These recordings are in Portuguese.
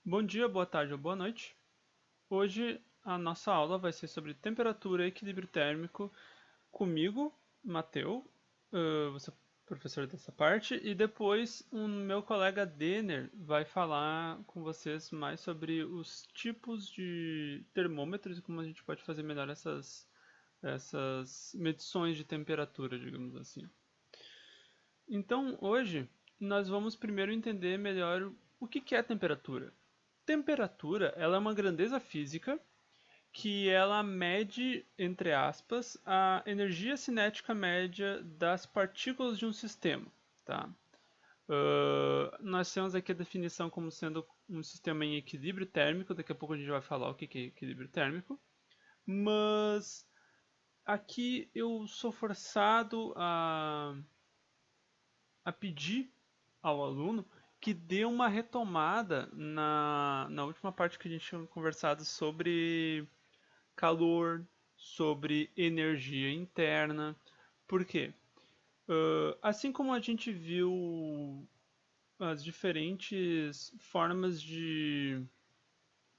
Bom dia, boa tarde ou boa noite. Hoje a nossa aula vai ser sobre temperatura e equilíbrio térmico comigo, Mateu, você é professor dessa parte, e depois o meu colega Denner vai falar com vocês mais sobre os tipos de termômetros e como a gente pode fazer melhor essas medições de temperatura, digamos assim. Então, hoje, nós vamos primeiro entender melhor o que é temperatura. Temperatura, ela é uma grandeza física que ela mede, entre aspas, a energia cinética média das partículas de um sistema, tá? Nós temos aqui a definição como sendo um sistema em equilíbrio térmico, daqui a pouco a gente vai falar o que é equilíbrio térmico, mas aqui eu sou forçado a pedir ao aluno que dê uma retomada na última parte que a gente tinha conversado sobre calor, sobre energia interna. Por quê? Assim como a gente viu as diferentes formas de,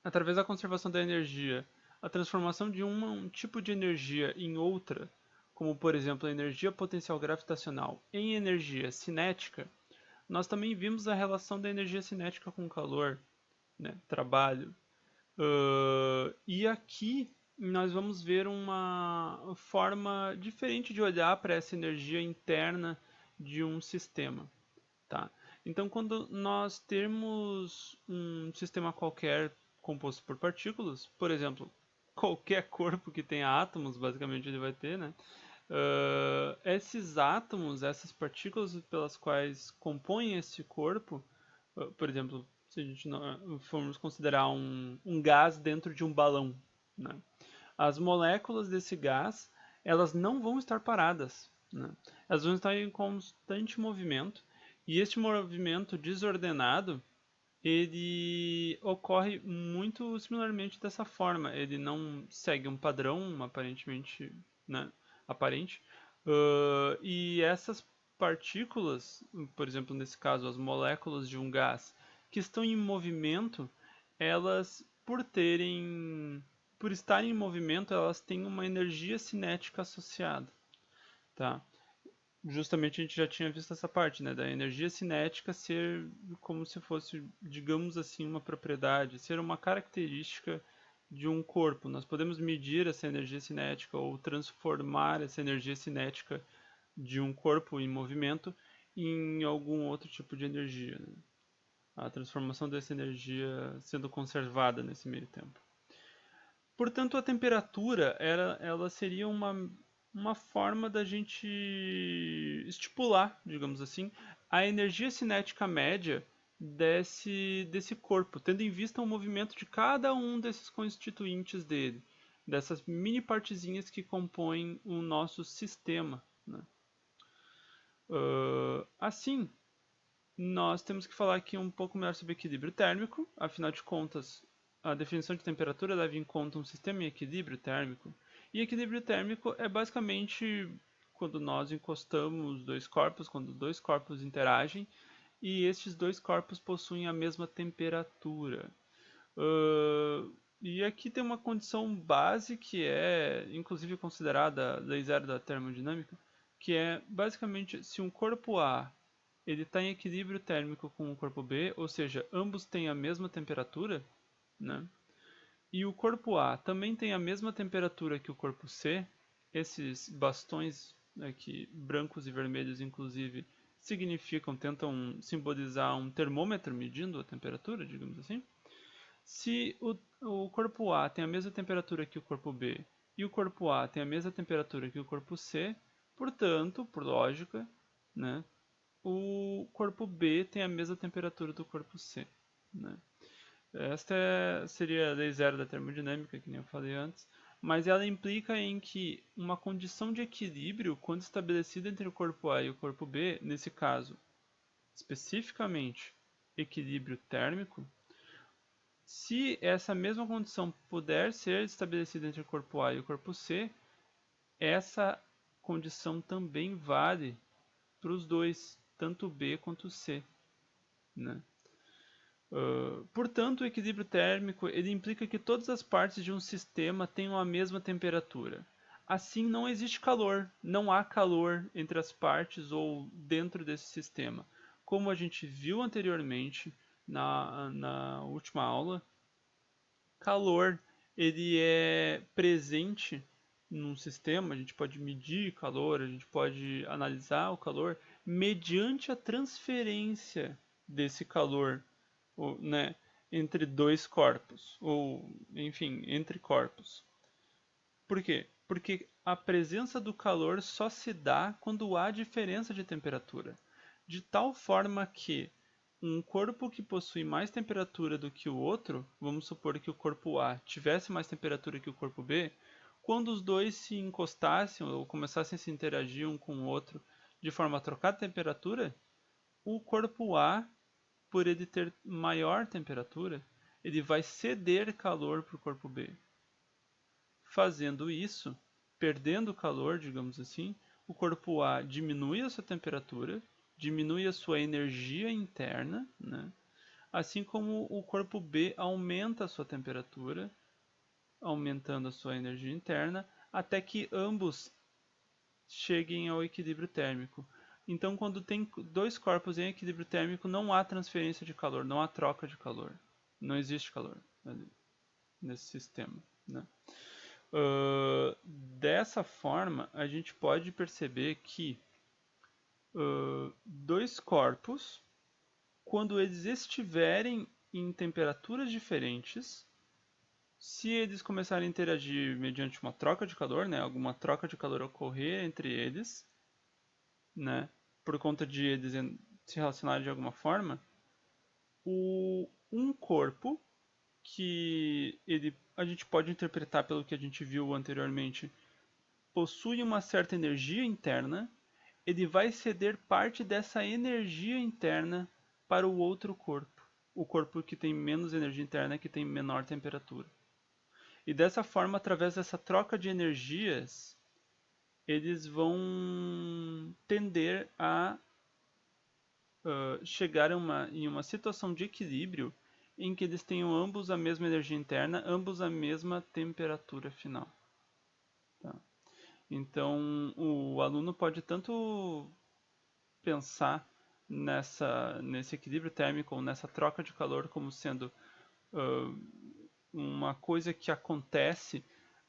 através da conservação da energia, a transformação de um tipo de energia em outra, como por exemplo a energia potencial gravitacional em energia cinética, nós também vimos a relação da energia cinética com o calor, né, trabalho. E aqui nós vamos ver uma forma diferente de olhar para essa energia interna de um sistema, tá? Então, quando nós temos um sistema qualquer composto por partículas, por exemplo, qualquer corpo que tenha átomos, basicamente ele vai ter, né? Esses átomos, essas partículas pelas quais compõem esse corpo, por exemplo, se a gente formos considerar um gás dentro de um balão, né? As moléculas desse gás, elas não vão estar paradas, né? Elas vão estar em constante movimento, e este movimento desordenado, ele ocorre muito similarmente dessa forma. Ele não segue um padrão aparentemente, né, aparente. E essas partículas, por exemplo, nesse caso, as moléculas de um gás que estão em movimento, elas, por estarem em movimento, elas têm uma energia cinética associada, tá? Justamente a gente já tinha visto essa parte, né, da energia cinética ser como se fosse, digamos assim, uma propriedade, ser uma característica de um corpo. Nós podemos medir essa energia cinética ou transformar essa energia cinética de um corpo em movimento em algum outro tipo de energia, né? A transformação dessa energia sendo conservada nesse meio tempo. Portanto, a temperatura ela seria uma forma da gente estipular, digamos assim, a energia cinética média desse corpo, tendo em vista o movimento de cada um desses constituintes dele, dessas mini partezinhas que compõem o nosso sistema, né? Assim, nós temos que falar aqui um pouco melhor sobre equilíbrio térmico, afinal de contas, a definição de temperatura leva em conta um sistema em equilíbrio térmico. E equilíbrio térmico é basicamente quando nós encostamos dois corpos, quando dois corpos interagem e estes dois corpos possuem a mesma temperatura. E aqui tem uma condição base que é, inclusive, considerada a lei zero da termodinâmica, que é basicamente se um corpo A ele está em equilíbrio térmico com o corpo B, ou seja, ambos têm a mesma temperatura, né? E o corpo A também tem a mesma temperatura que o corpo C. Esses bastões aqui, brancos e vermelhos, inclusive, tentam simbolizar um termômetro medindo a temperatura, digamos assim. Se o corpo A tem a mesma temperatura que o corpo B e o corpo A tem a mesma temperatura que o corpo C, portanto, por lógica, né, o corpo B tem a mesma temperatura do corpo C, né? Esta seria a lei zero da termodinâmica, que nem eu falei antes, mas ela implica em que uma condição de equilíbrio, quando estabelecida entre o corpo A e o corpo B, nesse caso, especificamente equilíbrio térmico, se essa mesma condição puder ser estabelecida entre o corpo A e o corpo C, essa condição também vale para os dois, tanto B quanto C, né? Portanto, o equilíbrio térmico ele implica que todas as partes de um sistema tenham a mesma temperatura. Assim, não existe calor, não há calor entre as partes ou dentro desse sistema. Como a gente viu anteriormente na última aula, calor ele é presente num sistema, a gente pode medir calor, a gente pode analisar o calor mediante a transferência desse calor, né, entre dois corpos, ou enfim, entre corpos. Por quê? Porque a presença do calor só se dá quando há diferença de temperatura. De tal forma que um corpo que possui mais temperatura do que o outro, vamos supor que o corpo A tivesse mais temperatura que o corpo B, quando os dois se encostassem ou começassem a se interagir um com o outro de forma a trocar temperatura, o corpo A, por ele ter maior temperatura, ele vai ceder calor para o corpo B. Fazendo isso, perdendo calor, digamos assim, o corpo A diminui a sua temperatura, diminui a sua energia interna, né? Assim como o corpo B aumenta a sua temperatura, aumentando a sua energia interna, até que ambos cheguem ao equilíbrio térmico. Então, quando tem dois corpos em equilíbrio térmico, não há transferência de calor, não há troca de calor. Não existe calor nesse sistema, né? Dessa forma, a gente pode perceber que dois corpos, quando eles estiverem em temperaturas diferentes, se eles começarem a interagir mediante uma troca de calor, né, alguma troca de calor ocorrer entre eles, né, por conta de eles se relacionarem de alguma forma, um corpo que a gente pode interpretar pelo que a gente viu anteriormente, possui uma certa energia interna, ele vai ceder parte dessa energia interna para o outro corpo, o corpo que tem menos energia interna, que tem menor temperatura. E dessa forma, através dessa troca de energias, eles vão tender a chegar em uma situação de equilíbrio em que eles tenham ambos a mesma energia interna, ambos a mesma temperatura final. Tá? Então, o aluno pode tanto pensar nesse equilíbrio térmico ou nessa troca de calor como sendo uma coisa que acontece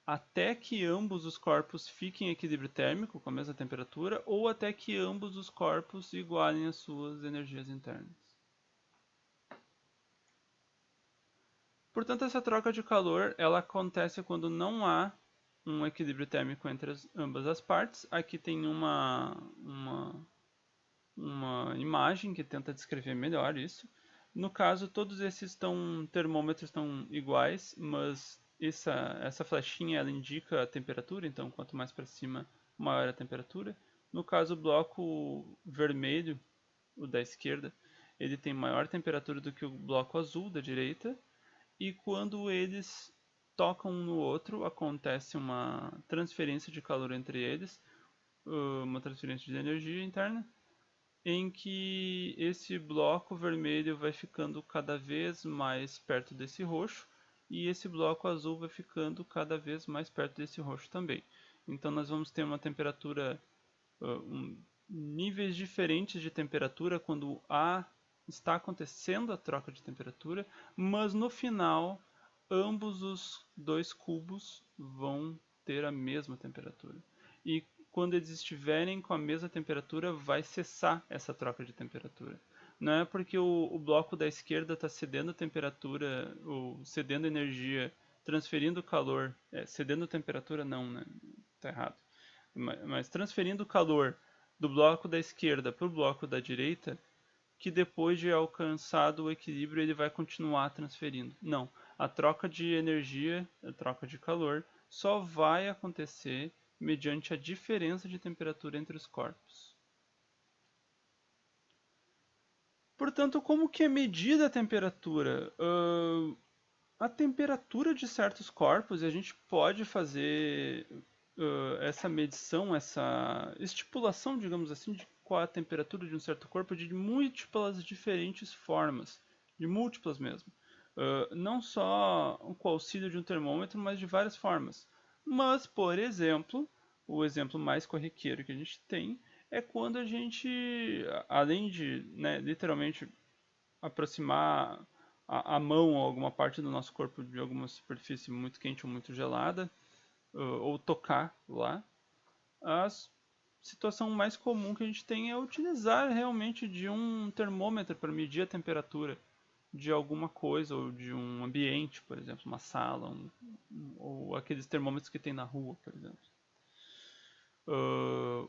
até que ambos os corpos fiquem em equilíbrio térmico com a mesma temperatura ou até que ambos os corpos igualem as suas energias internas. Portanto, essa troca de calor ela acontece quando não há um equilíbrio térmico entre ambas as partes. Aqui tem uma imagem que tenta descrever melhor isso. No caso, todos esses termômetros estão iguais, mas essa flechinha ela indica a temperatura, então quanto mais para cima, maior a temperatura. No caso, o bloco vermelho, o da esquerda, ele tem maior temperatura do que o bloco azul da direita, e quando eles tocam um no outro, acontece uma transferência de calor entre eles, uma transferência de energia interna, em que esse bloco vermelho vai ficando cada vez mais perto desse roxo e esse bloco azul vai ficando cada vez mais perto desse roxo também. Então nós vamos ter uma temperatura, níveis diferentes de temperatura quando está acontecendo a troca de temperatura, mas no final ambos os dois cubos vão ter a mesma temperatura. E quando eles estiverem com a mesma temperatura, vai cessar essa troca de temperatura. Não é porque o bloco da esquerda está cedendo temperatura, ou cedendo energia, transferindo calor, cedendo temperatura não, né? Tá errado. Mas transferindo calor do bloco da esquerda para o bloco da direita, que depois de alcançado o equilíbrio ele vai continuar transferindo. Não, a troca de energia, a troca de calor, só vai acontecer mediante a diferença de temperatura entre os corpos. Portanto, como que é medida a temperatura? A temperatura de certos corpos, a gente pode fazer essa medição, essa estipulação, digamos assim, de qual é a temperatura de um certo corpo de múltiplas diferentes formas, de múltiplas mesmo. Não só com o auxílio de um termômetro, mas de várias formas. Mas, por exemplo, o exemplo mais corriqueiro que a gente tem é quando a gente, além de, né, literalmente aproximar a mão ou alguma parte do nosso corpo de alguma superfície muito quente ou muito gelada, ou tocar lá, a situação mais comum que a gente tem é utilizar realmente de um termômetro para medir a temperatura de alguma coisa ou de um ambiente, por exemplo, uma sala, ou aqueles termômetros que tem na rua, por exemplo.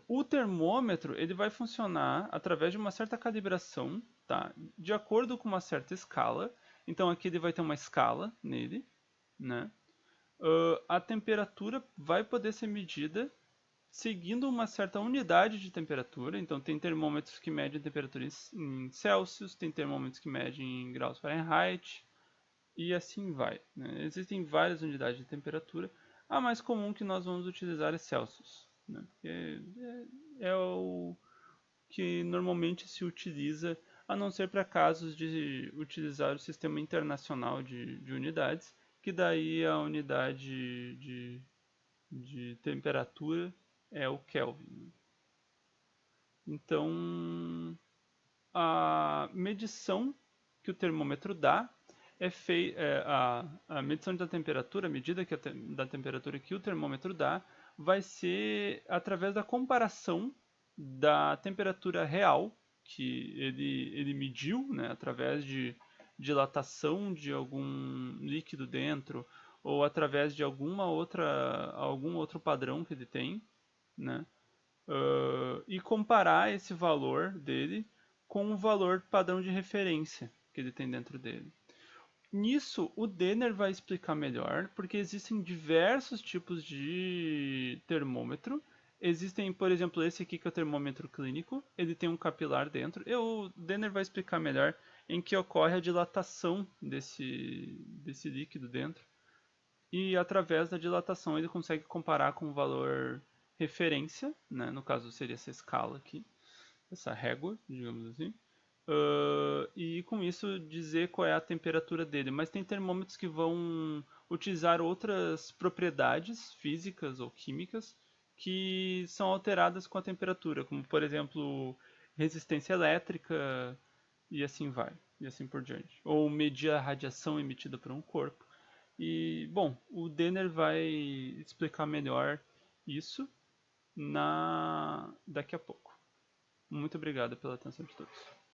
O termômetro ele vai funcionar através de uma certa calibração, tá? De acordo com uma certa escala. Então aqui ele vai ter uma escala nele, né? A temperatura vai poder ser medida seguindo uma certa unidade de temperatura. Então tem termômetros que medem a temperatura em Celsius, tem termômetros que medem em graus Fahrenheit e assim vai, né? Existem várias unidades de temperatura. A mais comum que nós vamos utilizar é Celsius, né? É o que normalmente se utiliza, a não ser para casos de utilizar o sistema internacional de unidades, que daí a unidade de temperatura é o Kelvin. Então, a medição que o termômetro dá a medição da temperatura, a medida da temperatura que o termômetro dá, vai ser através da comparação da temperatura real que ele mediu, né, através de dilatação de algum líquido dentro ou através de algum outro padrão que ele tem, né, e comparar esse valor dele com o valor padrão de referência que ele tem dentro dele. Nisso, o Denner vai explicar melhor, porque existem diversos tipos de termômetro. Existem, por exemplo, esse aqui que é o termômetro clínico, ele tem um capilar dentro. E o Denner vai explicar melhor em que ocorre a dilatação desse líquido dentro. E através da dilatação ele consegue comparar com o valor referência, né? No caso seria essa escala aqui, essa régua, digamos assim. E com isso dizer qual é a temperatura dele. Mas tem termômetros que vão utilizar outras propriedades físicas ou químicas que são alteradas com a temperatura, como por exemplo resistência elétrica e assim vai, e assim por diante. Ou medir a radiação emitida por um corpo. E, bom, o Denner vai explicar melhor isso daqui a pouco. Muito obrigado pela atenção de todos.